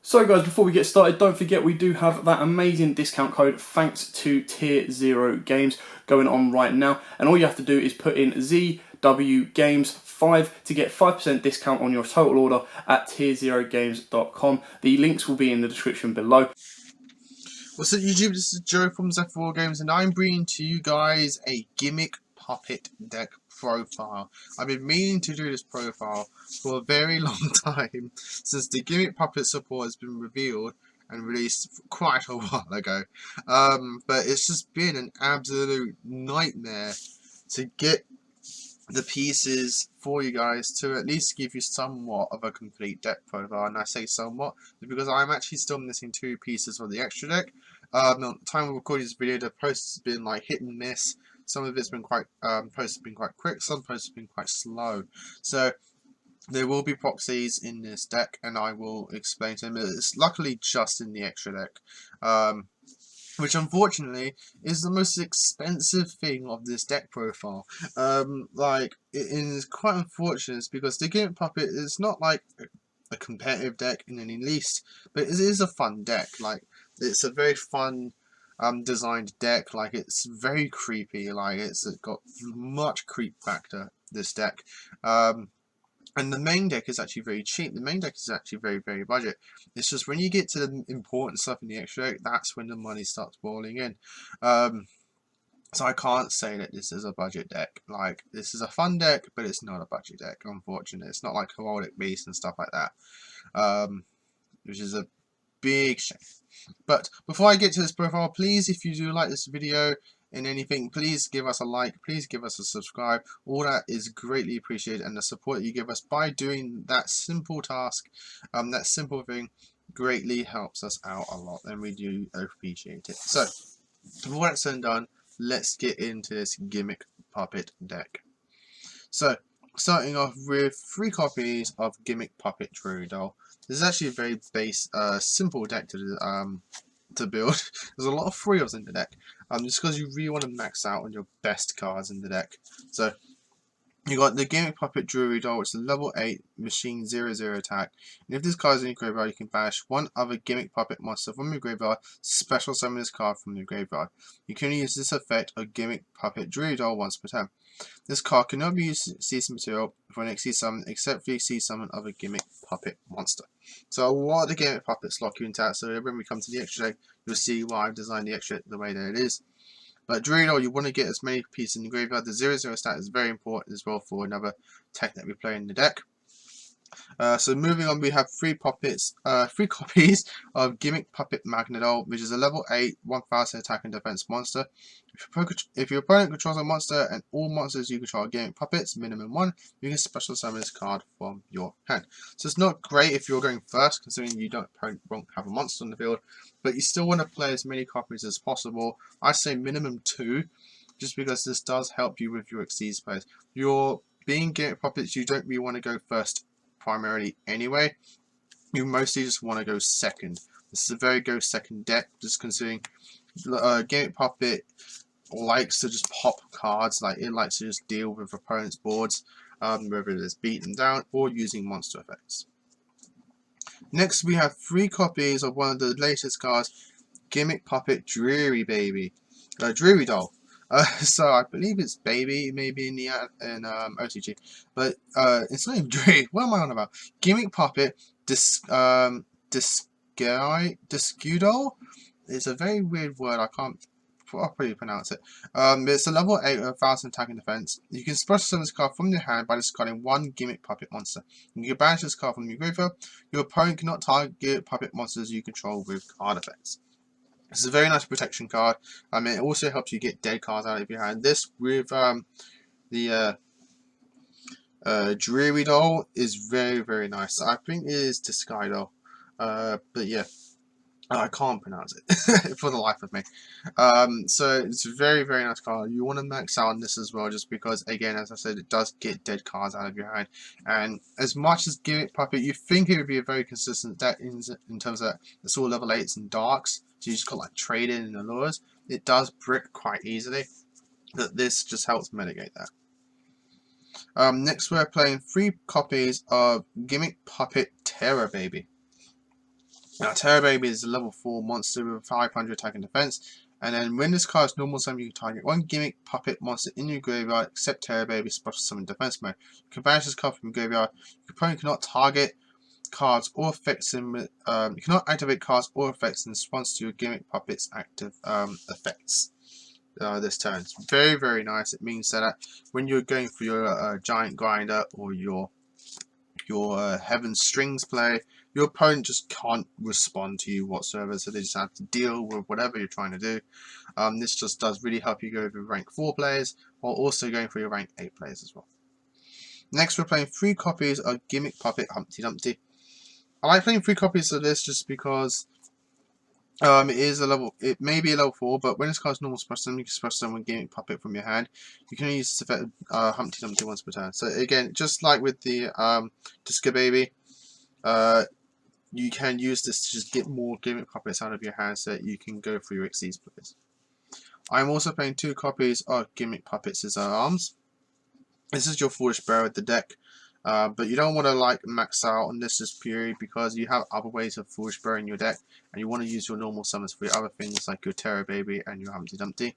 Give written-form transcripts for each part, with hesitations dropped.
So guys, before we get started, don't forget we do have that amazing discount code thanks to Tier 0 Games going on right now. And all you have to do is put in ZW Games 5 to get 5% discount on your total order at tier0games.com. The links will be in the description below. What's up YouTube, this is Joe from Z4 Games and I'm bringing to you guys a gimmick puppet deck profile. I've been meaning to do this profile for a very long time since the gimmick puppet support has been revealed and released quite a while ago. But it's just been an absolute nightmare to get the pieces for you guys to at least give you somewhat of a complete deck profile. And I say somewhat because I'm actually still missing 2 pieces for the extra deck. The time of recording this video, the post has been like hit and miss. Some of it's been quite posts have been quite quick, some posts have been quite slow. So there will be proxies in this deck, and I will explain to them. It's luckily just in the extra deck, which unfortunately is the most expensive thing of this deck profile. Like it is quite unfortunate because the gimmick puppet is not like a competitive deck in any least, but it is a fun deck. Like it's a very fun designed deck. Like it's very creepy. Like it's got much creep factor, this deck. And the main deck is actually very cheap. The main deck is actually very budget. It's just when you get to the important stuff in the extra deck, that's when the money starts rolling in. So I can't say that this is a budget deck. Like, this is a fun deck, but it's not a budget deck, unfortunately. It's not like Heraldic Beast and stuff like that, which is a big shame. But before I get to this profile, please, if you do like this video and anything, please give us a like, please give us a subscribe. All that is greatly appreciated, and the support you give us by doing that simple task, that simple thing, greatly helps us out a lot, and we do appreciate it. So, before that's said and done, let's get into this gimmick puppet deck. So, starting off with 3 copies of Gimmick Puppet Yugioh. This is actually a very base, simple deck to build. There's a lot of foils in the deck, just because you really want to max out on your best cards in the deck. So you got the Gimmick Puppet Yugioh, which is a level 8 machine 0/0 attack. And if this card is in your graveyard, you can banish one other Gimmick Puppet monster from your graveyard, special summon this card from your graveyard. You can use this effect of Gimmick Puppet Yugioh once per turn. This card cannot be used season material for an XC summon except for the XC summon of a Gimmick Puppet monster. So what the Gimmick Puppets lock you into that, so when we come to the extra deck, you'll see why I've designed the extra deck the way that it is. But Yugioh, you want to get as many pieces in the graveyard. The 0/0 stat is very important as well for another tech that we play in the deck. So moving on, we have 3 copies of Gimmick Puppet Magnedoll, which is a level 8, 1000 attack and defense monster. If your opponent controls a monster and all monsters you control are Gimmick Puppets, minimum 1, you can special summon this card from your hand. So it's not great if you're going first, considering you won't have a monster on the field, but you still want to play as many copies as possible. I say minimum 2, just because this does help you with your Xyz plays. You're being Gimmick Puppets, you don't really want to go first primarily anyway. You mostly just want to go second. This is a very go second deck, just considering Gimmick Puppet likes to just pop cards. Like it likes to just deal with opponents' boards, whether it is beat them down or using monster effects. Next, we have 3 copies of one of the latest cards, Gimmick Puppet Dreary Baby, Dreary Doll. So I believe it's baby, maybe in the OTG, but it's not even Dreary. What am I on about? Gimmick Puppet Yugioh. It's a very weird word. I can't properly pronounce it. It's a level 8 with 1000 attack and defense. You can special summon this card from your hand by discarding 1 Gimmick Puppet monster. You can banish this card from your graveyard. Your opponent cannot target puppet monsters you control with card effects. This is a very nice protection card. It also helps you get dead cards out of your hand. This with the Dreary Doll is very nice. I think it is Disguido, but yeah, I can't pronounce it for the life of me. So it's a very nice card. You want to max out on this as well, just because, again, as I said, it does get dead cards out of your hand. And as much as Gimmick Puppet, you think it would be a very consistent deck in terms of it's all level 8s and darks. So you just got like trade in and allures. It does brick quite easily, but this just helps mitigate that. Next, we're playing 3 copies of Gimmick Puppet Terror Baby. Now, Terror Baby is a level 4 monster with 500 attack and defense. And then when this card is normal summon, you can target one gimmick puppet monster in your graveyard except Terror Baby special summon defense mode. You can banish this card from your graveyard. Your opponent cannot target cards or effects in you cannot activate cards or effects in response to your gimmick puppet's active effects. This turn. It's very, very nice. It means that when you're going for your giant grinder or your Heaven Strings play, your opponent just can't respond to you whatsoever, so they just have to deal with whatever you're trying to do. This just does really help you go over rank 4 players, while also going for your rank 8 players as well. Next, we're playing 3 copies of Gimmick Puppet Humpty Dumpty. I like playing 3 copies of this just because it may be a level 4, but when it's cast normal special summon, you can special summon Gimmick Puppet from your hand. You can only use this effect Humpty Dumpty once per turn. So again, just like with the Disco Baby, you can use this to just get more Gimmick Puppets out of your hand so that you can go for your Xyz plays. I'm also playing 2 copies of Gimmick Puppet Scissor Arms. This is your Foolish Bear of the deck. But you don't want to max out on this period because you have other ways of Foolish Bear in your deck, and you want to use your normal summons for your other things like your Terror Baby and your Humpty Dumpty.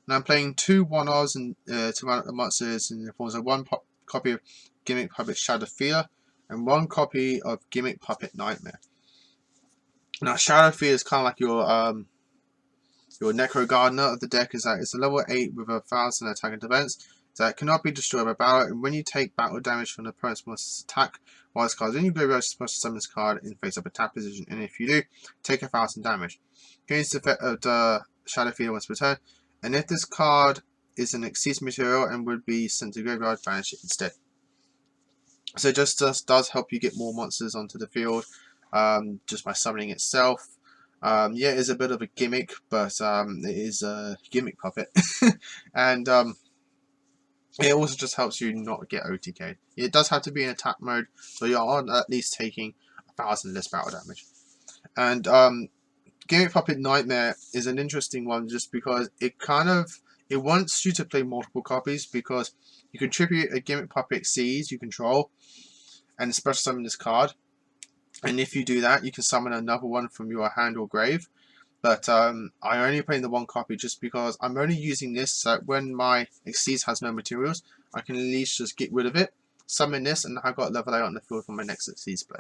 And I'm playing 2 1-Rs and to run out the monsters in the forms of 1 copy of Gimmick Puppet Shadow Fear and 1 copy of Gimmick Puppet Nightmare. Now Shadow Fear is kind of like your Necro Gardener of the deck. Is that it's a level 8 with 1000 attack and defense. That cannot be destroyed by battle, and when you take battle damage from the opponent's monster's attack, while this card is in your graveyard, special summon this card in face-up attack position, and if you do, take 1000 damage. Gains the effect of the Shadow Feeder once per turn, and if this card is an Xyz material and would be sent to graveyard, banish it instead. So it just does help you get more monsters onto the field, just by summoning itself. Yeah, it is a bit of a gimmick, but it is a gimmick puppet, and it also just helps you not get OTK'd. It does have to be in attack mode, so you are at least taking 1000 less battle damage. And Gimmick Puppet Nightmare is an interesting one just because it wants you to play multiple copies because you contribute a Gimmick Puppet Xyz you control and special summon this card. And if you do that, you can summon another one from your hand or grave. But I'm only playing the 1 copy just because I'm only using this so that when my Xyz has no materials, I can at least just get rid of it, summon this, and I've got level 8 on the field for my next Xyz play.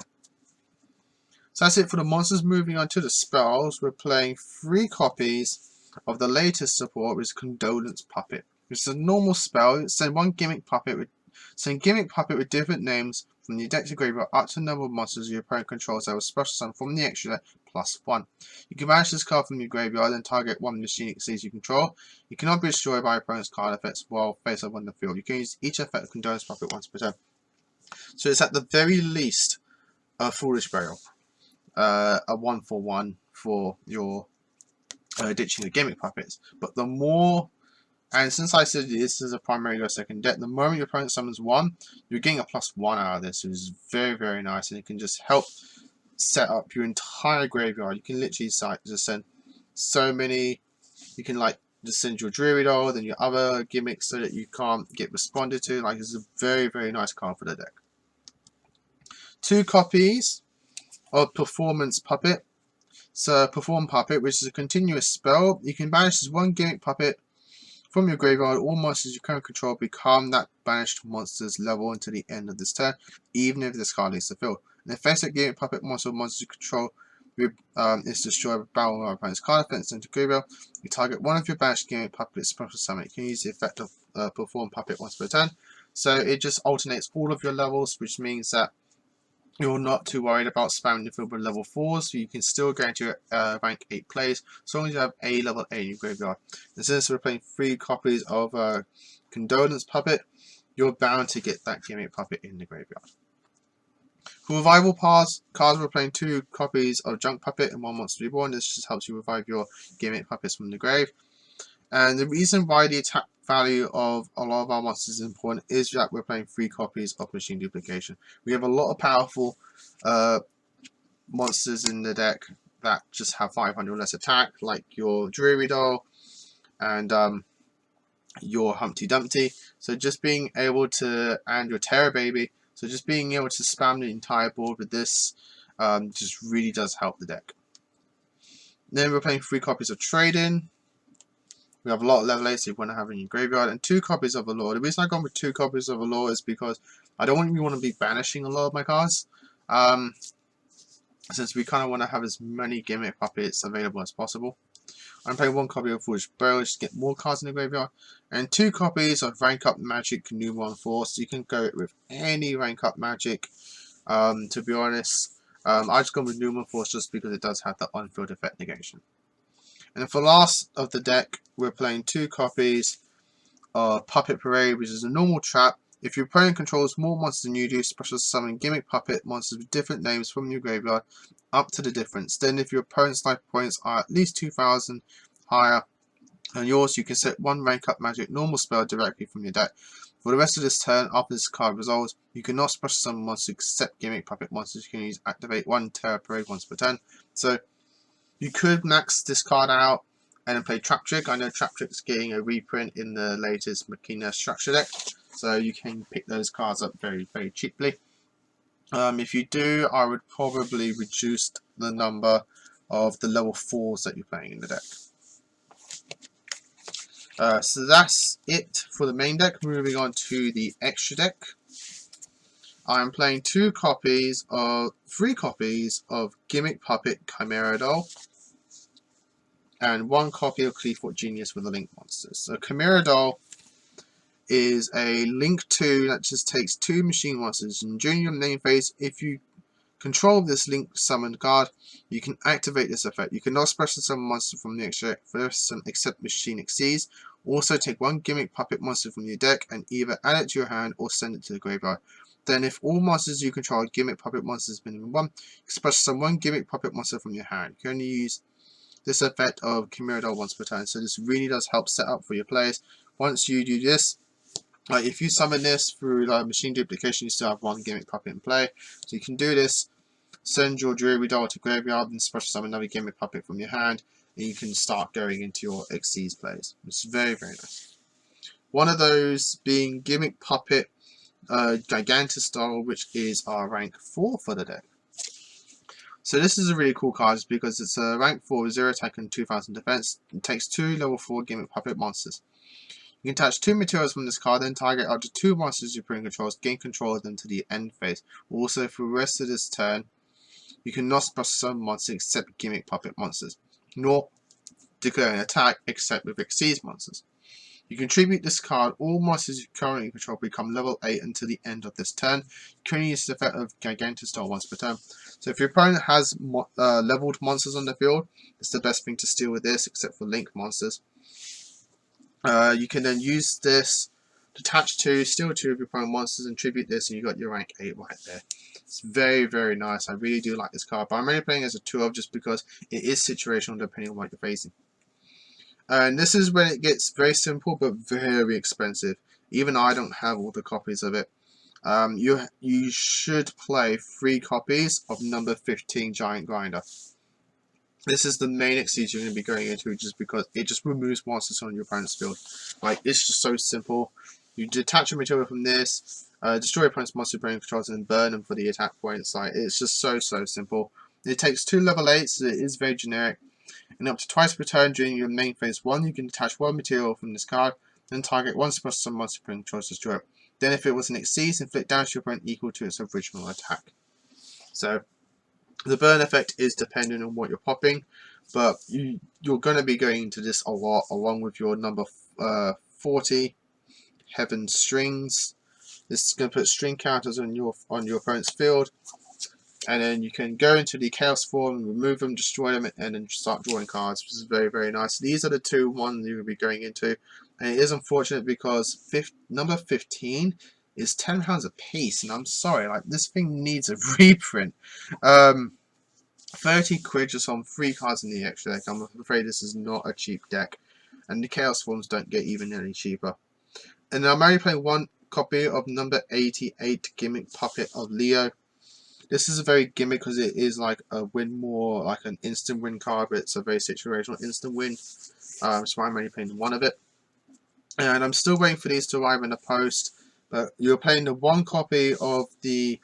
So that's it for the monsters. Moving on to the spells, we're playing 3 copies of the latest support, which is Condolence Puppet. Which is a normal spell. It's send 1 Gimmick Puppet with different names from the deck to graveyard up to the number of monsters your opponent controls that will special summon from the extra deck +1. You can banish this card from your graveyard and target 1 machine Xyz you control. You cannot be destroyed by your opponent's card effects while face up on the field. You can use each effect of Condolence Puppet once per turn. So it's at the very least a Foolish Burial. A 1-for-1 for your ditching the Gimmick Puppets. But the more, and since I said this is a primary go second deck, the moment your opponent summons 1, you're getting a +1 out of this, which is very, very nice, and it can just help set up your entire graveyard. You can literally just send so many. You can just send your Dreary Doll, then your other gimmicks so that you can't get responded to. It's a very, very nice card for the deck. 2 copies of Performance Puppet. So Perform Puppet, which is a continuous spell. You can banish this 1 Gimmick Puppet from your graveyard. All monsters you currently control become that banished monster's level until the end of this turn, even if this card leaves the field. And if face that Gimmick Puppet monster you control is destroyed with battle or opponent's card effects into graveyard, you target 1 of your banished Gimmick Puppets special summon. You can use the effect of Perform Puppet once per turn. So it just alternates all of your levels, which means that you're not too worried about spamming the field with level 4s, so you can still go into your rank 8 plays, as long as you have a level 8 in your graveyard. And since we're playing 3 copies of Condolence Puppet, you're bound to get that Gimmick Puppet in the graveyard. For revival cards, we're playing 2 copies of Junk Puppet and 1 Monster Reborn. This just helps you revive your Gimmick Puppets from the grave. And the reason why the attack value of a lot of our monsters is important is that we're playing 3 copies of Machine Duplication. We have a lot of powerful monsters in the deck that just have 500 less attack, like your Dreary Doll and your Humpty Dumpty. So just being able to, and your Terror Baby, so just being able to spam the entire board with this Just really does help the deck. Then we're playing 3 copies of Trade-In. We have a lot of level 8, so you want to have in your graveyard, and 2 copies of Allure. The reason I gone with 2 copies of Allure is because I don't really want to be banishing a lot of my cards. Since we kind of want to have as many gimmick puppets available as possible. I'm playing 1 copy of Foolish Burial just to get more cards in the graveyard, and 2 copies of Rank Up Magic Numeron Force. You can go with any Rank Up Magic. To be honest, I just gone with Numeron Force just because it does have the on-field effect negation. And for last of the deck, we're playing 2 copies of Puppet Parade, which is a normal trap. If your opponent controls more monsters than you do, special summon gimmick puppet monsters with different names from your graveyard up to the difference. Then if your opponent's life points are at least 2,000 higher than yours, you can set 1 rank up magic normal spell directly from your deck. For the rest of this turn, after this card resolves, you cannot special summon monsters except gimmick puppet monsters. You can use activate 1 Terror Parade once per turn. So you could max this card out and then play Trap Trick. I know Trap Trick's getting a reprint in the latest Machina structure deck, so you can pick those cards up very, very cheaply. If you do, I would probably reduce the number of the level 4s that you're playing in the deck. So that's it for the main deck. Moving on to the extra deck. I'm playing 3 copies of Gimmick Puppet Chimera Doll, and 1 copy of Cleefort Genius with the Link Monsters. So Chimera Doll is a Link 2 that just takes 2 machine monsters, and during your main phase, if you control this Link summoned card, you can activate this effect. You cannot special summon monster from the extra except Machine Exceeds. Also take 1 Gimmick Puppet monster from your deck and either add it to your hand or send it to the graveyard. Then if all monsters you control are Gimmick Puppet monsters minimum 1, you can special summon 1 Gimmick Puppet monster from your hand. You can only use this effect of Chimera Doll once per turn, so this really does help set up for your players. Once you do this, if you summon this through machine duplication, you still have 1 Gimmick Puppet in play. So you can do this, send your Dreary Doll to graveyard, and special summon another Gimmick Puppet from your hand, and you can start going into your Xyz plays. It's very, very nice. One of those being Gimmick Puppet Gigantus Doll, which is our rank 4 for the deck. So this is a really cool card just because it's a rank 4 with 0 attack and 2000 defense. It takes 2 level 4 Gimmick Puppet monsters. You can attach 2 materials from this card, then target up to 2 monsters you bring controls, gain control of them to the end phase. Also, for the rest of this turn, you cannot special summon monsters except Gimmick Puppet monsters, nor declare an attack except with Xyz monsters. You contribute this card, all monsters you currently control become level 8 until the end of this turn. You can only use the effect of Gigantus Doll once per turn. So if your opponent has leveled monsters on the field, it's the best thing to steal with this, except for Link monsters. You can then use this, detach 2, steal 2 of your opponent's monsters, and tribute this, and you got your rank 8 right there. It's very, very nice. I really do like this card, but I'm only playing as a 2-of just because it is situational depending on what you're facing. And this is when it gets very simple but very expensive. Even I don't have all the copies of it. You should play 3 copies of number 15 Giant Grinder. This is the main Xyz you're going to be going into just because it just removes monsters on your opponent's field. Like, it's just so simple. You detach a material from this, destroy your opponent's monster brain controls, and then burn them for the attack points. Like, it's just so simple. It takes 2 level 8s, so it is very generic. And up to twice per turn during your main phase 1, you can detach 1 material from this card, then target 1 special summon monster brain controls to destroy it. Then if it was an Xyz, inflict damage to your opponent equal to its original attack. So the burn effect is dependent on what you're popping, but you're going to be going into this a lot, along with your number 40 Heaven Strings. This is going to put string counters on your opponent's field, and then you can go into the Chaos form, remove them, destroy them, and then start drawing cards, which is very, very nice. These are the 2 ones you'll be going into, and it is unfortunate because number 15 is £10 a piece, and I'm sorry, like, this thing needs a reprint. 30 quid just on 3 cards in the extra deck. I'm afraid this is not a cheap deck, and the Chaos forms don't get even any cheaper. And I'm only playing 1 copy of number 88 Gimmick Puppet of Leo. This is a very gimmick because it is like a win more, like an instant win card, but it's a very situational instant win. So I'm only playing 1 of it. And I'm still waiting for these to arrive in the post, but you're playing the 1 copy of the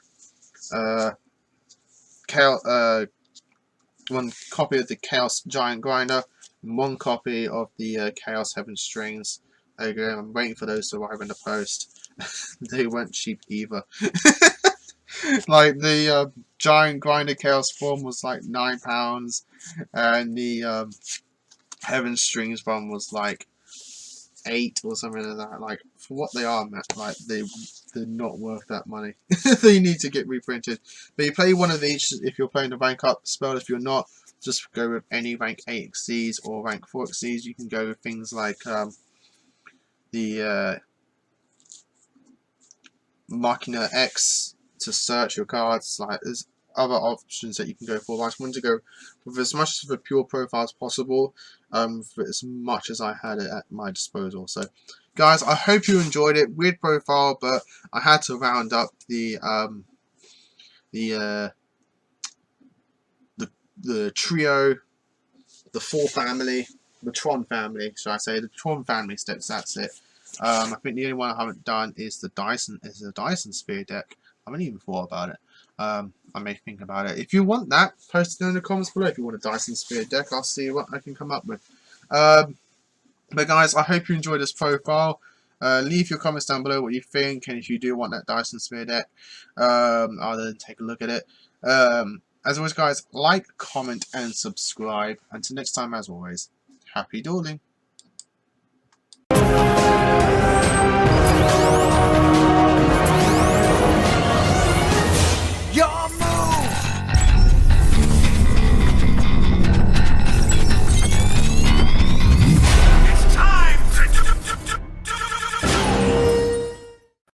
one copy of the Chaos Giant Grinder, and one copy of the Chaos Heaven Strings. There you go. I'm waiting for those to arrive in the post. They weren't cheap either. Like the Giant Grinder Chaos Form was like £9, and the Heaven Strings one was like 8 or something like that. Like, for what they are, man, like they're not worth that money. They need to get reprinted. But you play one of these if you're playing the rank up spell. If you're not, just go with any rank 8 XCs or rank 4 XCs. You can go with things like the Machina X to search your cards. Like, there's other options that you can go for. But I just wanted to go with as much of a pure profile as possible, for as much as I had it at my disposal. So, guys, I hope you enjoyed it. Weird profile, but I had to round up the trio, the 4 family, the Tron family, should I say, the Tron family steps. That's it. I think the only one I haven't done is the Dyson Sphere deck. I haven't even thought about it. I may think about it. If you want that, post it in the comments below. If you want a Dyson Sphere deck, I'll see what I can come up with. But guys, I hope you enjoyed this profile. Leave your comments down below what you think, and if you do want that Dyson Sphere deck, I'll then take a look at it. As always, guys, like, comment, and subscribe. Until next time, as always, happy dueling.